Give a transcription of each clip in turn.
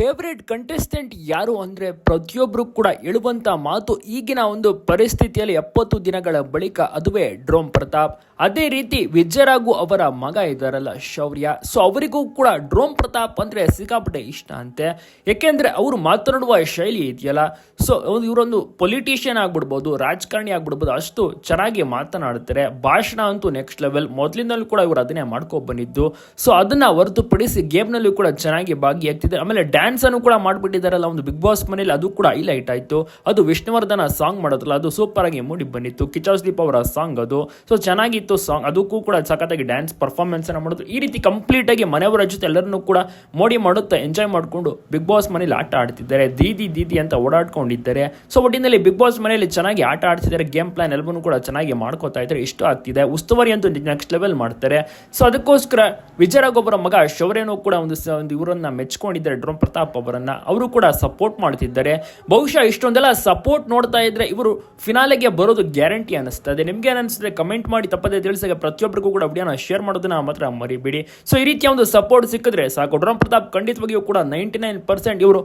Favourite contestant ಯಾರು ಅಂದರೆ ಪ್ರತಿಯೊಬ್ಬರು ಕೂಡ ಹೇಳುವಂಥ ಮಾತು ಈಗಿನ ಒಂದು ಪರಿಸ್ಥಿತಿಯಲ್ಲಿ 70 ದಿನಗಳ ಬಳಿಕ ಅದುವೇ ಡ್ರೋನ್ ಪ್ರತಾಪ್. ಅದೇ ರೀತಿ ವಿಜಯರಾಘು ಅವರ ಮಗ ಇದ್ದಾರಲ್ಲ ಶೌರ್ಯ, ಸೊ ಅವರಿಗೂ ಕೂಡ ಡ್ರೋನ್ ಪ್ರತಾಪ್ ಅಂದರೆ ಸಿಕ್ಕಾಪಟ್ಟೆ ಇಷ್ಟ ಅಂತೆ. ಯಾಕೆಂದರೆ ಅವರು ಮಾತನಾಡುವ ಶೈಲಿ ಇದೆಯಲ್ಲ, ಸೊ ಇವರೊಂದು ಪೊಲಿಟಿಷಿಯನ್ ಆಗ್ಬಿಡ್ಬೋದು, ರಾಜಕಾರಣಿ ಆಗ್ಬಿಡ್ಬೋದು, ಅಷ್ಟು ಚೆನ್ನಾಗಿ ಮಾತನಾಡ್ತಾರೆ. ಭಾಷಣ ಅಂತೂ ನೆಕ್ಸ್ಟ್ ಲೆವೆಲ್. ಮೊದಲಿಂದಲೂ ಕೂಡ ಇವರು ಅದನ್ನೇ ಮಾಡ್ಕೊ ಬಂದಿದ್ದು. ಸೊ ಅದನ್ನ ಹೊರತುಪಡಿಸಿ ಗೇಮ್ನಲ್ಲೂ ಕೂಡ ಚೆನ್ನಾಗಿ ಭಾಗಿಯಾಗ್ತಿದ್ದಾರೆ. ಆಮೇಲೆ ಡ್ಯಾನ್ಸ್ ಅನ್ನು ಕೂಡ ಮಾಡ್ಬಿಟ್ಟಿದ್ದಾರಲ್ಲ ಒಂದು ಬಿಗ್ ಬಾಸ್ ಮನೇಲಿ, ಅದು ಕೂಡ ಹೈಲೈಟ್ ಆಯ್ತು. ಅದು ವಿಷ್ಣುವರ್ಧನ ಸಾಂಗ್ ಮಾಡೋದ್ರಲ್ಲ, ಅದು ಸೂಪರ್ ಆಗಿ ಮೂಡಿ ಬಂದಿತ್ತು. ಕಿಚ್ಚ ದೀಪ್ ಅವರ ಸಾಂಗ್ ಅದು, ಸೊ ಚೆನ್ನಾಗಿತ್ತು ಸಾಂಗ್. ಅದಕ್ಕೂ ಕೂಡ ಸಖತ್ತಾಗಿ ಡ್ಯಾನ್ಸ್ ಪರ್ಫಾರ್ಮೆನ್ಸ್ ಅನ್ನ ಮಾಡೋದು. ಈ ರೀತಿ ಕಂಪ್ಲೀಟ್ ಆಗಿ ಮನೆಯವರ ಜೊತೆ ಎಲ್ಲರನ್ನೂ ಕೂಡ ಮೋಡಿ ಮಾಡುತ್ತಾ ಎಂಜಾಯ್ ಮಾಡಿಕೊಂಡು ಬಿಗ್ ಬಾಸ್ ಮನೇಲಿ ಆಟ ಆಡ್ತಿದ್ದಾರೆ. ದೀದಿ ಅಂತ ಓಡಾಡ್ಕೊಂಡಿದ್ದಾರೆ. ಸೊ ಒಟ್ಟಿನಲ್ಲಿ ಬಿಗ್ ಬಾಸ್ ಮನೆಯಲ್ಲಿ ಚೆನ್ನಾಗಿ ಆಟ ಆಡ್ತಿದ್ದಾರೆ. ಗೇಮ್ ಪ್ಲಾನ್ ಎಲ್ಲವನ್ನೂ ಕೂಡ ಚೆನ್ನಾಗಿ ಮಾಡ್ಕೋತಾ ಇದ್ದಾರೆ. ಇಷ್ಟ ಆಗ್ತಿದೆ. ಉಸ್ತುವಾರಿ ಅಂತೂ ನೆಕ್ಸ್ಟ್ ಲೆವೆಲ್ ಮಾಡ್ತಾರೆ. ಸೊ ಅದಕ್ಕೋಸ್ಕರ ವಿಜಯರಾಘು ಅವರ ಮಗ ಶೌರ್ಯನೂ ಕೂಡ ಒಂದು ಇವರನ್ನ ಮೆಚ್ಕೊಂಡಿದ್ದಾರೆ, ಡ್ರೋನ್ ಪ್ರತಾಪ್ ಅವರನ್ನ. ಅವರು ಕೂಡ ಸಪೋರ್ಟ್ ಮಾಡ್ತಿದ್ದಾರೆ. ಬಹುಶಃ ಇಷ್ಟೊಂದೆಲ್ಲ ಸಪೋರ್ಟ್ ನೋಡ್ತಾ ಇದ್ರೆ ಇವರು ಫಿನಾಲೆಗೆ ಬರೋದು ಗ್ಯಾರಂಟಿ ಅನಿಸ್ತದೆ. ನಿಮ್ಗೆ ಅನಿಸಿದ್ರೆ ಕಮೆಂಟ್ ಮಾಡಿ ತಪ್ಪದೆ ತಿಳಿಸಿದಾಗ ಪ್ರತಿಯೊಬ್ಬರಿಗೂ ಕೂಡ ವಿಡಿಯೋನ ಶೇರ್ ಮಾಡೋದನ್ನ ಮಾತ್ರ ಮರಿಬೇಡಿ. ಸೊ ಈ ರೀತಿಯ ಒಂದು ಸಪೋರ್ಟ್ ಸಿಕ್ಕಿದ್ರೆ ಸಾಕು. ಡ್ರೋನ್ ಪ್ರತಾಪ್ ಖಂಡಿತವಾಗಿಯೂ ಕೂಡ 99% ಇವರು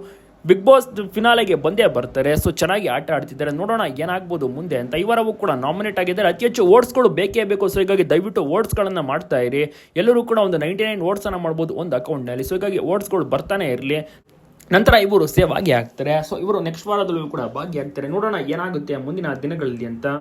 ಬಿಗ್ ಬಾಸ್ ಫಿನಾಲೆಗೆ ಬಂದೇ ಬರ್ತಾರೆ. ಸೊ ಚೆನ್ನಾಗಿ ಆಟ ಆಡ್ತಿದ್ದಾರೆ. ನೋಡೋಣ ಏನಾಗ್ಬೋದು ಮುಂದೆ ಅಂತ. ಈ ವಾರವೂ ಕೂಡ ನಾಮಿನೇಟ್ ಆಗಿದ್ದಾರೆ. ಅತಿ ಹೆಚ್ಚು ಓಟ್ಸ್ಗಳು ಬೇಕೇ ಬೇಕು. ಸೊ ಹೀಗಾಗಿ ದಯವಿಟ್ಟು ಓಟ್ಸ್ಗಳನ್ನು ಮಾಡ್ತಾ ಇರಿ. ಎಲ್ಲರೂ ಕೂಡ ಒಂದು 99 ಓಟ್ಸನ್ನು ಮಾಡ್ಬೋದು ಒಂದು ಅಕೌಂಟ್ನಲ್ಲಿ. ಸೊ ಹೀಗಾಗಿ ಓಟ್ಸ್ಗಳು ಬರ್ತಾನೆ ಇರಲಿ. ನಂತರ ಇವರು ಸೇವ್ ಆಗಿ ಆಗ್ತಾರೆ. ಸೊ ಇವರು ನೆಕ್ಸ್ಟ್ ವಾರದಲ್ಲೂ ಕೂಡ ಭಾಗಿಯಾಗ್ತಾರೆ. ನೋಡೋಣ ಏನಾಗುತ್ತೆ ಮುಂದಿನ ದಿನಗಳಲ್ಲಿ ಅಂತ.